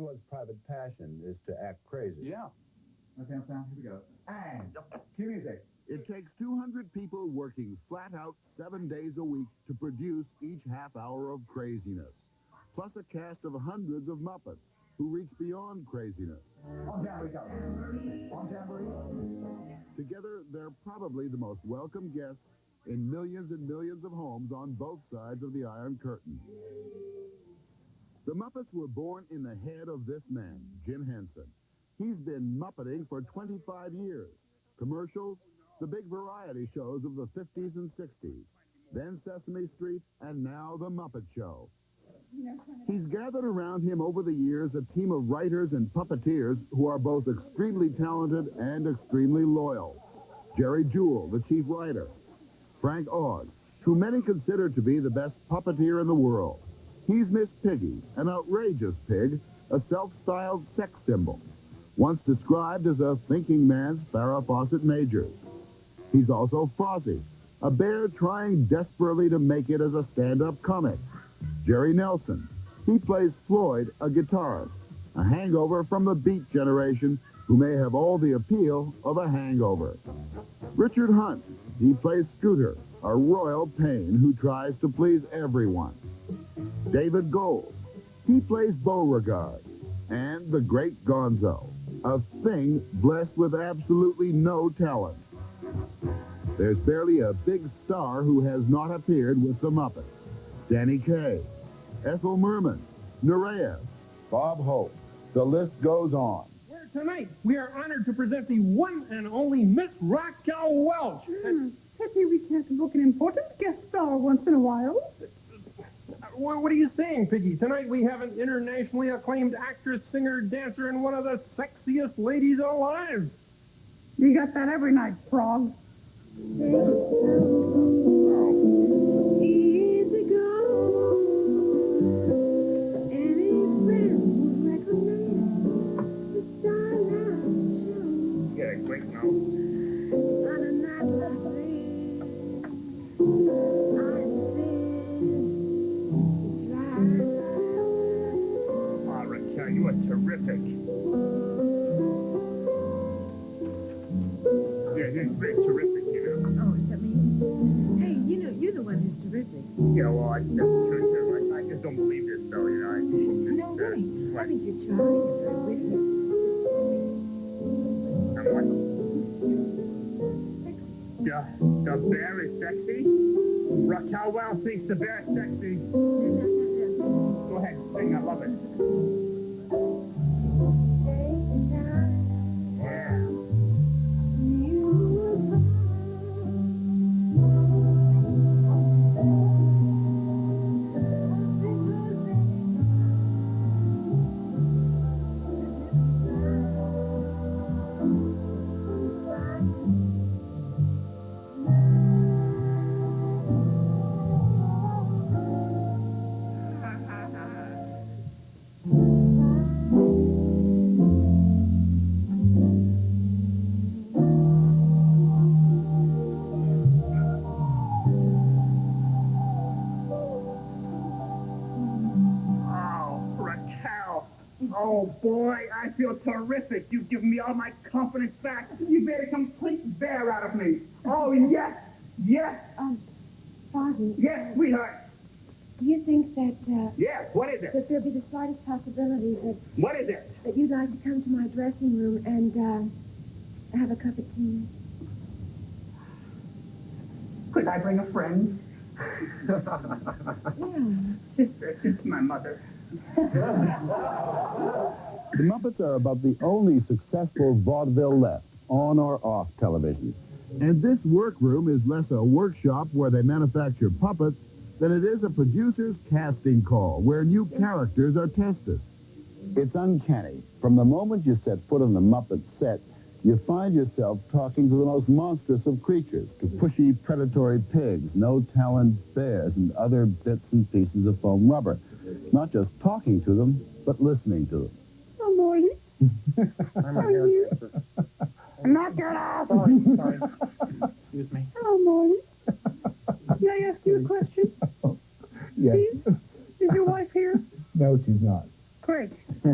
everyone's private passion is to act crazy. Yeah. Okay, I'm down. Here we go. And cue music. It takes 200 people working flat out 7 days a week to produce each half hour of craziness, plus a cast of hundreds of Muppets who reach beyond craziness. On down we go. On jamboree. Together, they're probably the most welcome guests in millions and millions of homes on both sides of the Iron Curtain. The Muppets were born in the head of this man, Jim Henson. He's been Muppeting for 25 years. Commercials, the big variety shows of the 50s and 60s, then Sesame Street, and now The Muppet Show. He's gathered around him over the years a team of writers and puppeteers who are both extremely talented and extremely loyal. Jerry Jewell, the chief writer. Frank Oz, who many consider to be the best puppeteer in the world. He's Miss Piggy, an outrageous pig, a self-styled sex symbol, once described as a thinking man's Farrah Fawcett Majors. He's also Fozzie, a bear trying desperately to make it as a stand-up comic. Jerry Nelson, he plays Floyd, a guitarist, a hangover from the Beat generation who may have all the appeal of a hangover. Richard Hunt, he plays Scooter, a royal pain who tries to please everyone. David Gold, he plays Beauregard, and the great Gonzo, a thing blessed with absolutely no talent. There's barely a big star who has not appeared with the Muppets. Danny Kaye, Ethel Merman, Nerea, Bob Hope. The list goes on. Where tonight we are honored to present the one and only Miss Raquel Welch. Pity we can't book an important guest star once in a while. What are you saying, Piggy? Tonight we have an internationally acclaimed actress, singer, dancer, and one of the sexiest ladies alive. You got that every night, frog. Easy go. Any friend would recommend the Starlight Show. Get a quick now. On a night like this, Oh, Raquel, you are terrific. Yeah, you're very terrific, you know. Oh, is that me? Hey, you're the one who's terrific. Yeah, well, that's true, too. I just don't believe this, though, you know. No, really. I think you're charming and very witty. And what? The bear is sexy? Raquel Welch thinks the bear is sexy. No. Go ahead, sing, I love it. Yeah. Oh, boy, I feel terrific. You've given me all my confidence back. You made a complete bear out of me. Oh, yes, yes. Fozzie, Yes, sweetheart. do you think that, Yes, what is it? that there'll be the slightest possibility What is it? that you'd like to come to my dressing room and, have a cup of tea? Could I bring a friend? Yeah. It's my mother. The Muppets are about the only successful vaudeville left, on or off television. And this workroom is less a workshop where they manufacture puppets than it is a producer's casting call where new characters are tested. It's uncanny. From the moment you set foot on the Muppet set, you find yourself talking to the most monstrous of creatures, to pushy, predatory pigs, no-talent bears, and other bits and pieces of foam rubber. Not just talking to them, but listening to them. Oh, Morty. I'm a hairdresser. Knock it off. Sorry. Excuse me. Hello, Morty. Can I ask you a question? Yes. Please? Is your wife here? No, she's not. Great. I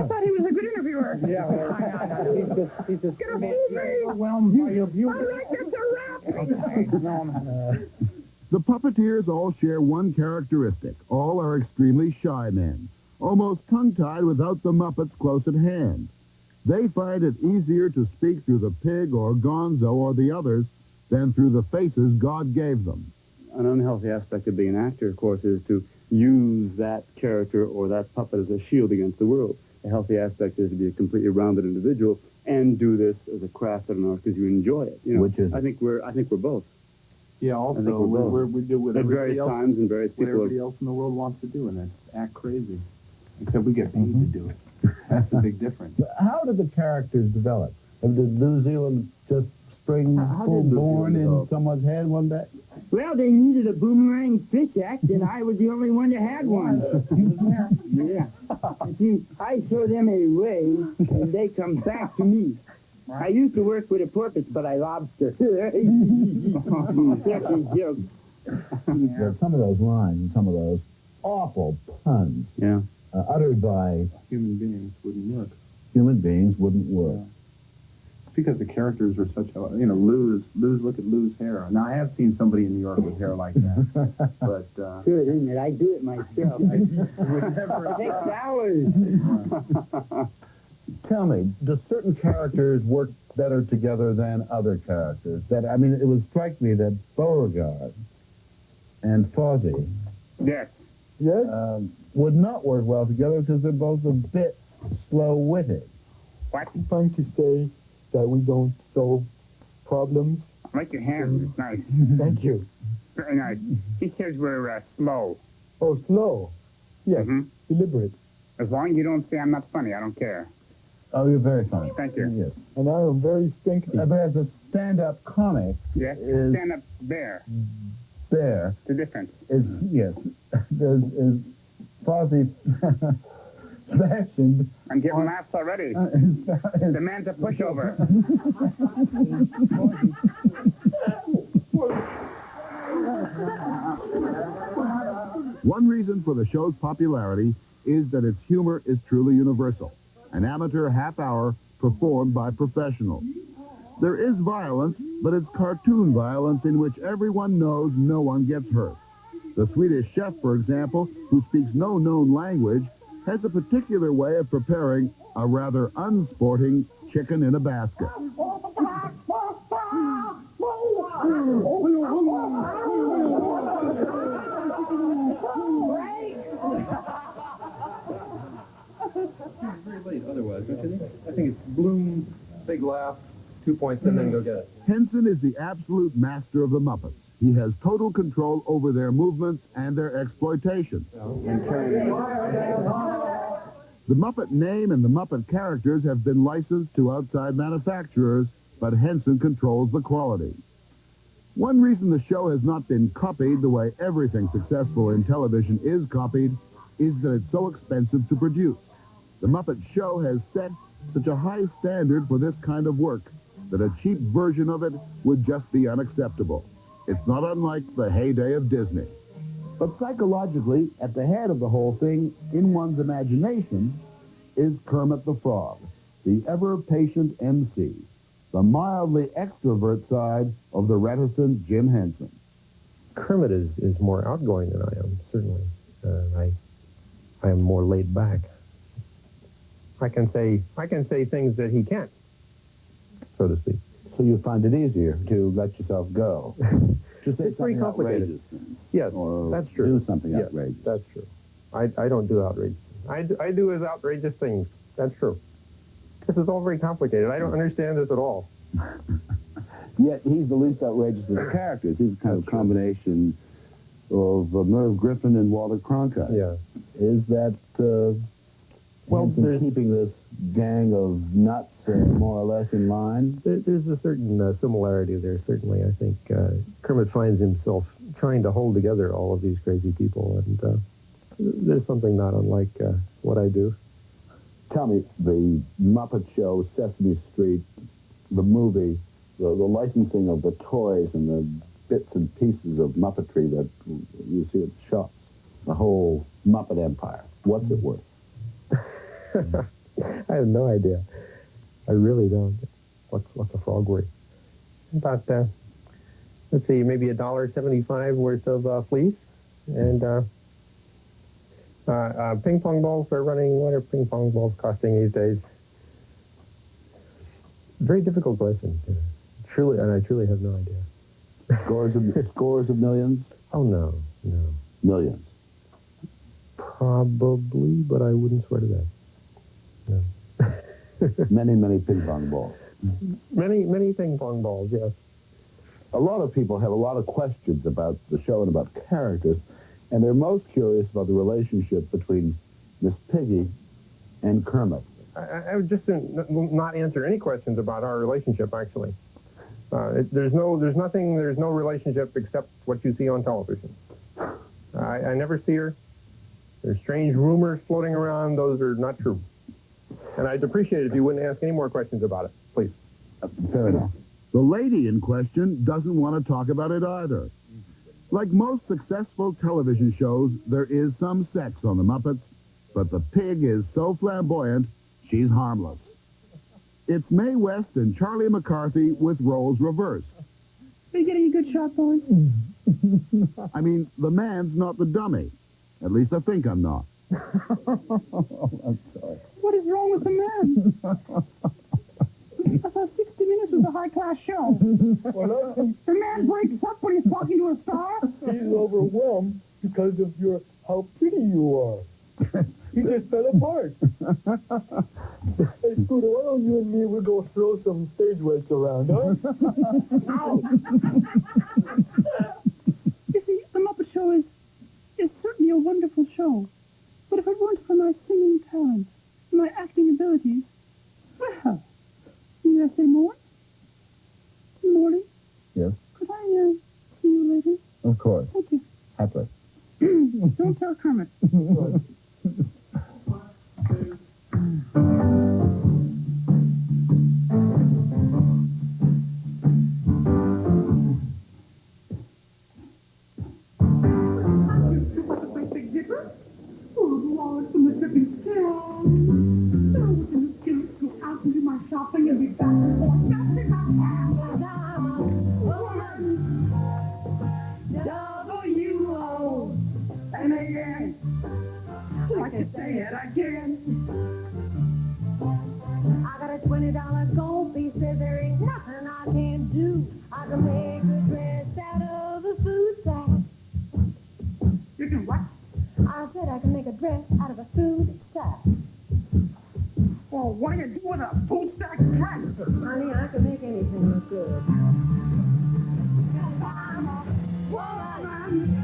thought he was a good interviewer. Yeah, well, he's just Get a hold me! overwhelmed by your beauty. All right, that's a wrap. The puppeteers all share one characteristic. All are extremely shy men, almost tongue-tied without the Muppets close at hand. They find it easier to speak through the pig or gonzo or the others than through the faces God gave them. An unhealthy aspect of being an actor, of course, is to use that character or that puppet as a shield against the world. A healthy aspect is to be a completely rounded individual and do this as a craft and an art because you enjoy it. You know, Which is- I think we're both. Yeah, I think also, we're both. we do what At everybody various else, times and various what people. everybody else in the world wants to do, and that's act crazy. Except we get paid to do it. That's the big difference. How did the characters develop? Did New Zealand just spring How full did New born Zealand in develop? someone's head one day? Well, they needed a boomerang fish act, and I was the only one that had one. Yeah. See, I show them a way, and they come back to me. I used to work with a porpoise, but I lobster. Joke. Some of those lines and some of those awful puns Yeah. uttered by Human beings wouldn't work. human beings wouldn't work. It's because the characters are such a, Lou's, look at Lou's hair. Now, I have seen somebody in New York with hair like that, but, Good, isn't it? I do it myself. 6 hours. Tell me, do certain characters work better together than other characters? It would strike me that Beauregard and Fozzie Yes. would not work well together because they're both a bit slow-witted. What? Trying to say that we don't solve problems. I like your hands. It's nice. Thank you. Very nice. He says we're slow. Oh, slow. Yes, Mhm. deliberate. As long as you don't say I'm not funny, I don't care. Oh, you're very funny. Thank you. Yes. And I am very stinky. But as a stand-up comic, Yes. is Stand up there. there The difference. is, yes, is Fozzie fashioned. I'm getting laughs already. The man's a pushover. One reason for the show's popularity is that its humor is truly universal. An amateur half-hour performed by professionals. There is violence, but it's cartoon violence in which everyone knows no one gets hurt. The Swedish chef, for example, who speaks no known language, has a particular way of preparing a rather unsporting chicken in a basket. Very late otherwise, don't you think? I think it's bloom, big laugh, 2 points, and then go get it. Henson is the absolute master of the Muppets. He has total control over their movements and their exploitation. The Muppet name and the Muppet characters have been licensed to outside manufacturers, but Henson controls the quality. One reason the show has not been copied the way everything successful in television is copied is that it's so expensive to produce. The Muppet Show has set such a high standard for this kind of work that a cheap version of it would just be unacceptable. It's not unlike the heyday of Disney. But psychologically, at the head of the whole thing, in one's imagination, is Kermit the Frog, the ever-patient MC, the mildly extrovert side of the reticent Jim Henson. Kermit is more outgoing than I am, certainly. I am more laid back. I can say things that he can't, so to speak. So you find it easier to let yourself go. To say It's very something complicated. outrageous. Yes, Or that's true. do something Yes, outrageous. that's true. I don't do outrageous. I do as outrageous things. That's true. This is all very complicated. I don't understand this at all. Yet he's the least outrageous of the characters. He's kind of a combination of Merv Griffin and Walter Cronkite. Yeah. Is that Henson keeping this gang of nuts more or less in line? There's a certain similarity there, certainly. I think Kermit finds himself trying to hold together all of these crazy people, and there's something not unlike what I do. Tell me, the Muppet Show, Sesame Street, the movie, the licensing of the toys and the bits and pieces of Muppetry that you see at shops, the whole Muppet empire? What's it worth? I have no idea. I really don't. What's a frog worth? About, let's see, maybe $1.75 worth of fleece. And ping pong balls are running. What are ping pong balls costing these days? Very difficult question. Truly, and I truly have no idea. Scores of millions? Oh, no. Millions. Probably, but I wouldn't swear to that. No. Many ping pong balls. Many ping pong balls, yes. A lot of people have a lot of questions about the show and about characters, and they're most curious about the relationship between Miss Piggy and Kermit. I would just not answer any questions about our relationship, actually. There's no relationship except what you see on television. I never see her. There's strange rumors floating around. Those are not true. And I'd appreciate it if you wouldn't ask any more questions about it, please. Fair enough. The lady in question doesn't want to talk about it either. Like most successful television shows, there is some sex on the Muppets, but the pig is so flamboyant, she's harmless. It's Mae West and Charlie McCarthy with roles reversed. Are you getting a good shot, boys? I mean, the man's not the dummy. At least I think I'm not. I'm sorry. What is wrong with the man? I thought 60 Minutes was a high-class show. Well, I think The man breaks up when he's talking to a star. he's overwhelmed because of how pretty you are. He just fell apart. Hey, Scooter, why don't you and me, we'll go throw some stage weights around, huh? You see, the Muppet Show is certainly a wonderful show. But if it weren't for my singing talent, my acting abilities, well, may I say more? Morty? Yes? Could I see you later? Of course. Thank you. Happily. Don't tell Kermit. I got a $20 gold piece, says there ain't nothing I can't do. I can make a dress out of a food sack. You can what? I said I can make a dress out of a food sack. Well, what do you do with a food sack dress? Honey, I can make anything look good. Woman,